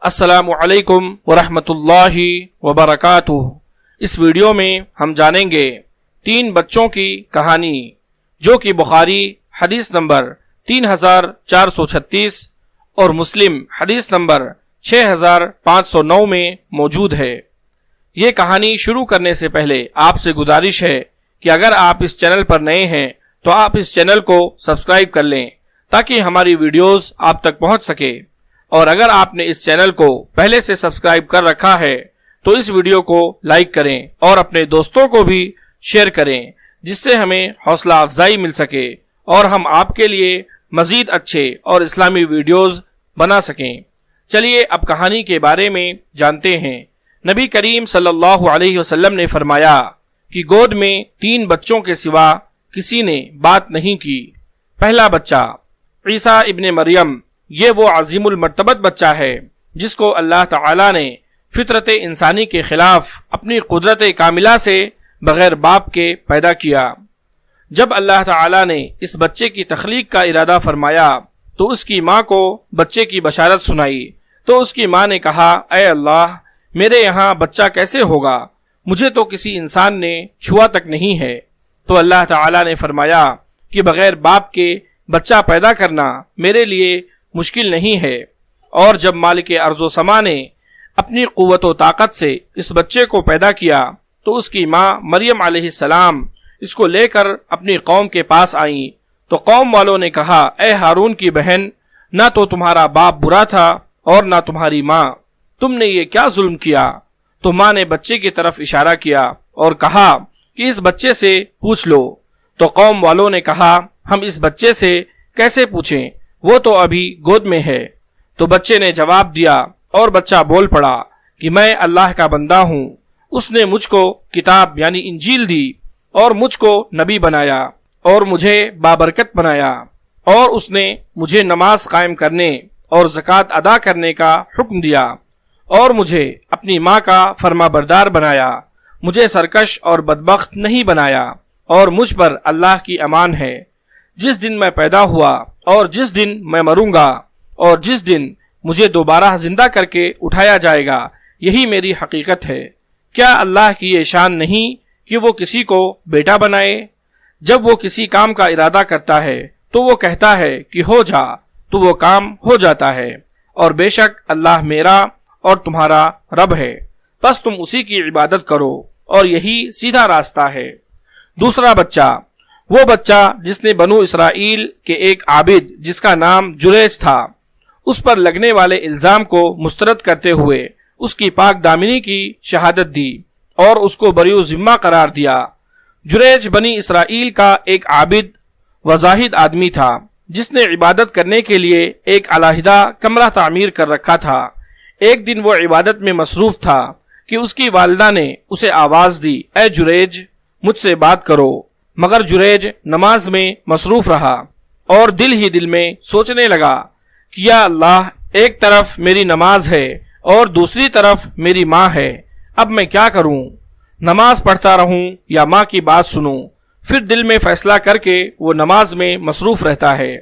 السلام علیکم ورحمۃ اللہ وبرکاتہ۔ اس ویڈیو میں ہم جانیں گے 3 بچوں کی کہانی جو کہ بخاری حدیث نمبر 3436 اور مسلم حدیث نمبر 6509 میں موجود ہے۔ یہ کہانی شروع کرنے سے پہلے آپ سے گزارش ہے کہ اگر آپ اس چینل پر نئے ہیں تو آپ اس چینل کو سبسکرائب کر لیں تاکہ ہماری ویڈیوز آپ تک پہنچ سکے، اور اگر آپ نے اس چینل کو پہلے سے سبسکرائب کر رکھا ہے تو اس ویڈیو کو لائک کریں اور اپنے دوستوں کو بھی شیئر کریں، جس سے ہمیں حوصلہ افزائی مل سکے اور ہم آپ کے لیے مزید اچھے اور اسلامی ویڈیوز بنا سکیں۔ چلیے اب کہانی کے بارے میں جانتے ہیں۔ نبی کریم صلی اللہ علیہ وسلم نے فرمایا کہ گود میں 3 بچوں کے سوا کسی نے بات نہیں کی۔ پہلا بچہ عیسیٰ ابن مریم، یہ وہ عظیم المرتبت بچہ ہے جس کو اللہ تعالی نے فطرت انسانی کے خلاف اپنی قدرت کاملہ سے بغیر باپ کے پیدا کیا۔ جب اللہ تعالی نے اس بچے کی تخلیق کا ارادہ فرمایا تو اس کی ماں کو بچے کی بشارت سنائی تو اس کی ماں نے کہا، اے اللہ، میرے یہاں بچہ کیسے ہوگا؟ مجھے تو کسی انسان نے چھوا تک نہیں ہے۔ تو اللہ تعالی نے فرمایا کہ بغیر باپ کے بچہ پیدا کرنا میرے لیے مشکل نہیں ہے۔ اور جب مالک ارض و سما نے اپنی قوت و طاقت سے اس بچے کو پیدا کیا تو اس کی ماں مریم علیہ السلام اس کو لے کر اپنی قوم کے پاس آئیں تو قوم والوں نے کہا، اے ہارون کی بہن، نہ تو تمہارا باپ برا تھا اور نہ تمہاری ماں، تم نے یہ کیا ظلم کیا؟ تو ماں نے بچے کی طرف اشارہ کیا اور کہا کہ اس بچے سے پوچھ لو۔ تو قوم والوں نے کہا، ہم اس بچے سے کیسے پوچھیں، وہ تو ابھی گود میں ہے۔ تو بچے نے جواب دیا اور بچہ بول پڑا کہ میں اللہ کا بندہ ہوں، اس نے مجھ کو کتاب یعنی انجیل دی اور مجھ کو نبی بنایا اور مجھے بابرکت بنایا، اور اس نے مجھے نماز قائم کرنے اور زکوٰۃ ادا کرنے کا حکم دیا، اور مجھے اپنی ماں کا فرما بردار بنایا، مجھے سرکش اور بدبخت نہیں بنایا، اور مجھ پر اللہ کی امان ہے۔ جس دن میں پیدا ہوا اور جس دن میں مروں گا اور جس دن مجھے دوبارہ زندہ کر کے اٹھایا جائے گا، یہی میری حقیقت ہے۔ کیا اللہ کی یہ شان نہیں کہ وہ کسی کو بیٹا بنائے؟ جب وہ کسی کام کا ارادہ کرتا ہے تو وہ کہتا ہے کہ ہو جا، تو وہ کام ہو جاتا ہے، اور بے شک اللہ میرا اور تمہارا رب ہے، بس تم اسی کی عبادت کرو، اور یہی سیدھا راستہ ہے۔ دوسرا بچہ وہ بچہ جس نے بنو اسرائیل کے ایک عابد جس کا نام جریج تھا، اس پر لگنے والے الزام کو مسترد کرتے ہوئے اس کی پاک دامنی کی شہادت دی اور اس کو بری ذمہ قرار دیا۔ جریج بنی اسرائیل کا ایک عابد و زاہد آدمی تھا جس نے عبادت کرنے کے لیے ایک علیحدہ کمرہ تعمیر کر رکھا تھا۔ ایک دن وہ عبادت میں مصروف تھا کہ اس کی والدہ نے اسے آواز دی، اے جریج، مجھ سے بات کرو، مگر جریج نماز میں مصروف رہا اور دل ہی دل میں سوچنے لگا کہ یا اللہ، ایک طرف میری نماز ہے اور دوسری طرف میری ماں ہے، اب میں کیا کروں؟ نماز پڑھتا رہوں یا ماں کی بات سنوں؟ پھر دل میں فیصلہ کر کے وہ نماز میں مصروف رہتا ہے۔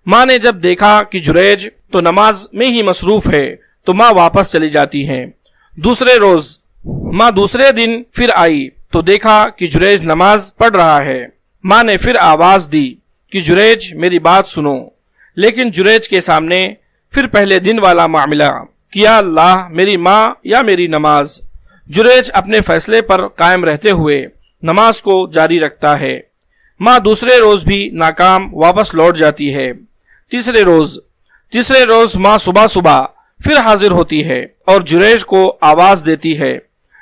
ماں نے جب دیکھا کہ جریج تو نماز میں ہی مصروف ہے تو ماں واپس چلی جاتی ہے۔ دوسرے روز ماں دوسرے دن پھر آئی تو دیکھا کہ جریج نماز پڑھ رہا ہے۔ ماں نے پھر آواز دی کہ جریج میری بات سنو، لیکن جریج کے سامنے پھر پہلے دن والا معاملہ کیا، اللہ، میری ماں یا میری نماز؟ جریج اپنے فیصلے پر قائم رہتے ہوئے نماز کو جاری رکھتا ہے۔ ماں دوسرے روز بھی ناکام واپس لوٹ جاتی ہے۔ تیسرے روز ماں صبح پھر حاضر ہوتی ہے اور جریج کو آواز دیتی ہے،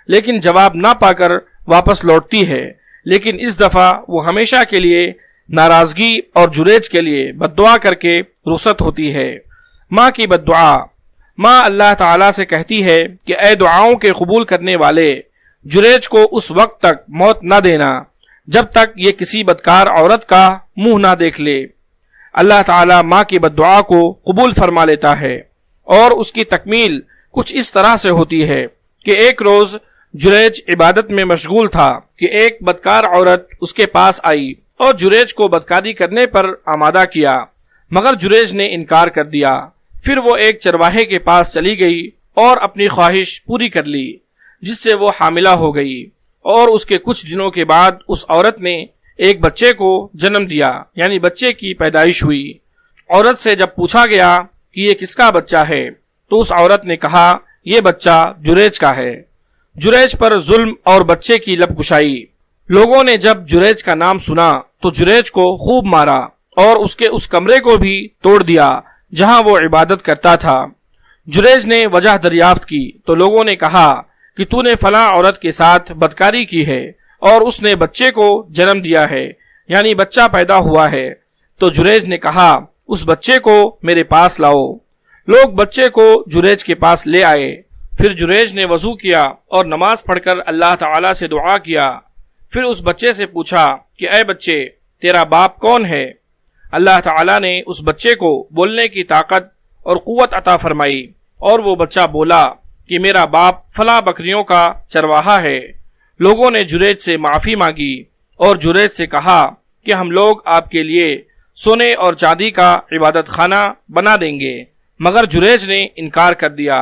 لیکن جواب نہ پا کر واپس لوٹتی ہے، لیکن اس دفعہ وہ ہمیشہ کے لیے ناراضگی اور جریج کے لیے بددعا کر کے رخصت ہوتی ہے۔ ماں کی بددعا۔ ماں اللہ تعالیٰ سے کہتی ہے کہ اے دعاؤں کے قبول کرنے والے، جریج کو اس وقت تک موت نہ دینا جب تک یہ کسی بدکار عورت کا منہ نہ دیکھ لے۔ اللہ تعالیٰ ماں کی بددعا کو قبول فرما لیتا ہے، اور اس کی تکمیل کچھ اس طرح سے ہوتی ہے کہ ایک روز جریج عبادت میں مشغول تھا کہ ایک بدکار عورت اس کے پاس آئی اور جریج کو بدکاری کرنے پر آمادہ کیا، مگر جریج نے انکار کر دیا۔ پھر وہ ایک چرواہے کے پاس چلی گئی اور اپنی خواہش پوری کر لی، جس سے وہ حاملہ ہو گئی، اور اس کے کچھ دنوں کے بعد اس عورت نے ایک بچے کو جنم دیا، یعنی بچے کی پیدائش ہوئی۔ عورت سے جب پوچھا گیا کہ یہ کس کا بچہ ہے تو اس عورت نے کہا یہ بچہ جریج کا ہے۔ جریج پر ظلم اور بچے کی لب کشائی۔ لوگوں نے جب جریج کا نام سنا تو جریج کو خوب مارا اور اس کے اس کمرے کو بھی توڑ دیا جہاں وہ عبادت کرتا تھا۔ جریج نے وجہ دریافت کی تو لوگوں نے کہا کہ تو نے فلاں عورت کے ساتھ بدکاری کی ہے اور اس نے بچے کو جنم دیا ہے، یعنی بچہ پیدا ہوا ہے۔ تو جریج نے کہا اس بچے کو میرے پاس لاؤ۔ لوگ بچے کو جریج کے پاس لے آئے۔ پھر جریج نے وضو کیا اور نماز پڑھ کر اللہ تعالی سے دعا کیا۔ پھر اس بچے سے پوچھا کہ اے بچے تیرا باپ کون ہے؟ اللہ تعالی نے اس بچے کو بولنے کی طاقت اور قوت عطا فرمائی اور وہ بچہ بولا کہ میرا باپ فلاں بکریوں کا چرواہا ہے۔ لوگوں نے جریج سے معافی مانگی اور جریج سے کہا کہ ہم لوگ آپ کے لیے سونے اور چاندی کا عبادت خانہ بنا دیں گے، مگر جریج نے انکار کر دیا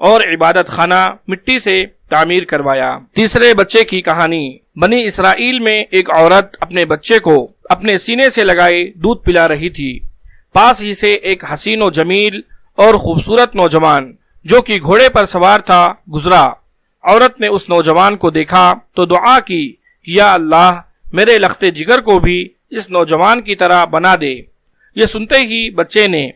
اور عبادت خانہ مٹی سے تعمیر کروایا۔ تیسرے بچے کی کہانی۔ بنی اسرائیل میں ایک عورت اپنے بچے کو اپنے سینے سے لگائے دودھ پلا رہی تھی۔ پاس ہی سے ایک حسین و جمیل اور خوبصورت نوجوان جو کہ گھوڑے پر سوار تھا گزرا۔ عورت نے اس نوجوان کو دیکھا تو دعا کی یا اللہ میرے لخت جگر کو بھی اس نوجوان کی طرح بنا دے۔ یہ سنتے ہی بچے نے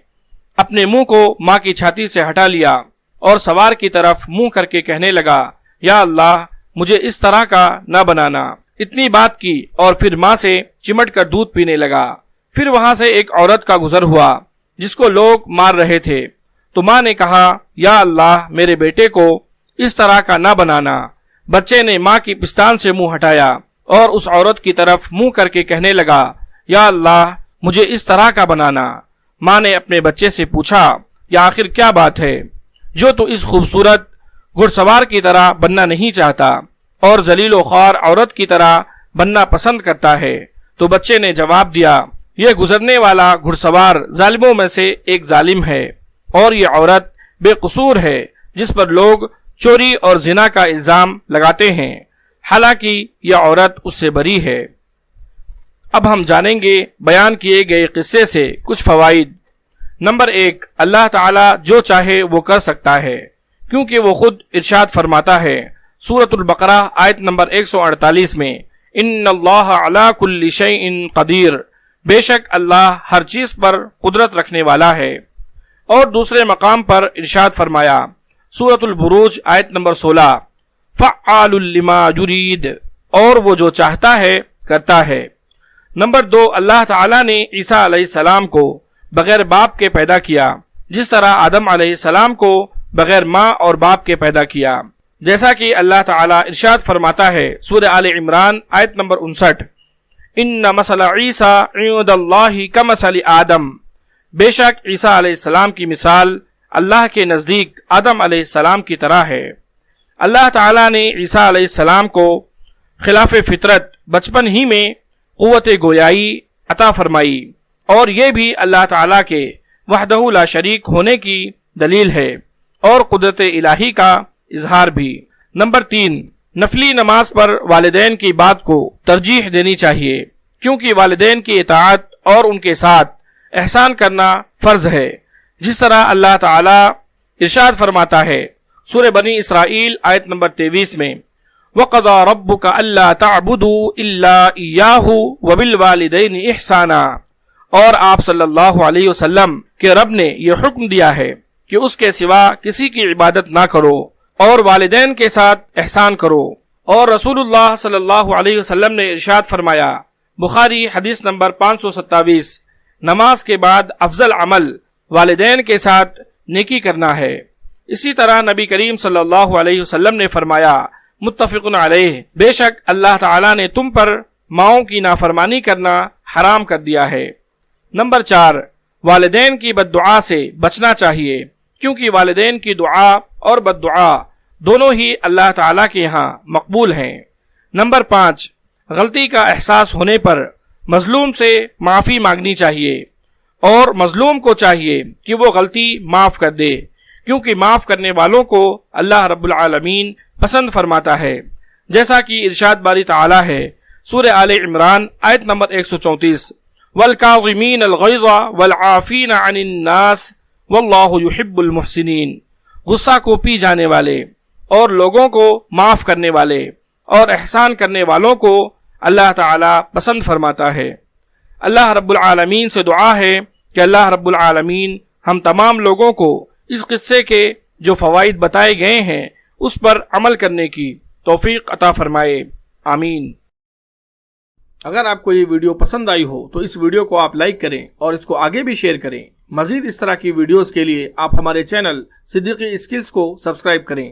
اپنے منہ کو ماں کی چھاتی سے ہٹا لیا اور سوار کی طرف منہ کر کے کہنے لگا یا اللہ مجھے اس طرح کا نہ بنانا۔ اتنی بات کی اور پھر ماں سے چمٹ کر دودھ پینے لگا۔ پھر وہاں سے ایک عورت کا گزر ہوا جس کو لوگ مار رہے تھے، تو ماں نے کہا یا اللہ میرے بیٹے کو اس طرح کا نہ بنانا۔ بچے نے ماں کی پستان سے منہ ہٹایا اور اس عورت کی طرف منہ کر کے کہنے لگا یا اللہ مجھے اس طرح کا بنانا۔ ماں نے اپنے بچے سے پوچھا یا آخر کیا بات ہے جو تو اس خوبصورت گھڑ سوار کی طرح بننا نہیں چاہتا اور ذلیل و خوار عورت کی طرح بننا پسند کرتا ہے؟ تو بچے نے جواب دیا یہ گزرنے والا گھڑ سوار ظالموں میں سے ایک ظالم ہے اور یہ عورت بے قصور ہے جس پر لوگ چوری اور زنا کا الزام لگاتے ہیں، حالانکہ یہ عورت اس سے بری ہے۔ اب ہم جانیں گے بیان کیے گئے قصے سے کچھ فوائد۔ نمبر 1، اللہ تعالی جو چاہے وہ کر سکتا ہے، کیونکہ وہ خود ارشاد فرماتا ہے سورۃ البقرہ آیت نمبر 148 میں ان اللہ علی کل شیء قدیر، بے شک اللہ ہر چیز پر قدرت رکھنے والا ہے۔ اور دوسرے مقام پر ارشاد فرمایا سورۃ البروج آیت نمبر 16 فعال لما یرید، اور وہ جو چاہتا ہے کرتا ہے۔ نمبر 2، اللہ تعالی نے عیسیٰ علیہ السلام کو بغیر باپ کے پیدا کیا، جس طرح آدم علیہ السلام کو بغیر ماں اور باپ کے پیدا کیا، جیسا کہ اللہ تعالی ارشاد فرماتا ہے سورہ آل عمران آیت نمبر 59 ان مثل عیسیٰ عند اللہ کمثل آدم، بے شک عیسیٰ علیہ السلام کی مثال اللہ کے نزدیک آدم علیہ السلام کی طرح ہے۔ اللہ تعالی نے عیسیٰ علیہ السلام کو خلاف فطرت بچپن ہی میں قوت گویائی عطا فرمائی، اور یہ بھی اللہ تعالی کے وحدہ لا شریک ہونے کی دلیل ہے اور قدرت الہی کا اظہار بھی۔ نمبر 3، نفلی نماز پر والدین کی بات کو ترجیح دینی چاہیے، کیونکہ والدین کی اطاعت اور ان کے ساتھ احسان کرنا فرض ہے، جس طرح اللہ تعالی ارشاد فرماتا ہے سورہ بنی اسرائیل آیت نمبر 23 میں وَقَضَى رَبُّكَ أَلَّا تَعْبُدُوا إِلَّا إِيَّاهُ وَبِالْوَالِدَيْنِ إِحْسَانًا، اور آپ صلی اللہ علیہ وسلم کے رب نے یہ حکم دیا ہے کہ اس کے سوا کسی کی عبادت نہ کرو اور والدین کے ساتھ احسان کرو۔ اور رسول اللہ صلی اللہ علیہ وسلم نے ارشاد فرمایا، بخاری حدیث نمبر 527، نماز کے بعد افضل عمل والدین کے ساتھ نیکی کرنا ہے۔ اسی طرح نبی کریم صلی اللہ علیہ وسلم نے فرمایا متفق علیہ، بے شک اللہ تعالی نے تم پر ماؤں کی نافرمانی کرنا حرام کر دیا ہے۔ نمبر 4، والدین کی بد دعا سے بچنا چاہیے، کیونکہ والدین کی دعا اور بد دعا دونوں ہی اللہ تعالی کے یہاں مقبول ہیں۔ نمبر 5، غلطی کا احساس ہونے پر مظلوم سے معافی مانگنی چاہیے، اور مظلوم کو چاہیے کہ وہ غلطی معاف کر دے، کیونکہ معاف کرنے والوں کو اللہ رب العالمین پسند فرماتا ہے، جیسا کہ ارشاد باری تعالی ہے سورہ آل عمران آیت نمبر 134، والکاظمین الغیظ والعافین عن الناس واللہ یحب المحسنین، غصہ کو پی جانے والے اور لوگوں کو معاف کرنے والے اور احسان کرنے والوں کو اللہ تعالی پسند فرماتا ہے۔ اللہ رب العالمین سے دعا ہے کہ اللہ رب العالمین ہم تمام لوگوں کو اس قصے کے جو فوائد بتائے گئے ہیں اس پر عمل کرنے کی توفیق عطا فرمائے، آمین۔ اگر آپ کو یہ ویڈیو پسند آئی ہو تو اس ویڈیو کو آپ لائک کریں اور اس کو آگے بھی شیئر کریں۔ مزید اس طرح کی ویڈیوز کے لیے آپ ہمارے چینل صدیقی اسکلز کو سبسکرائب کریں۔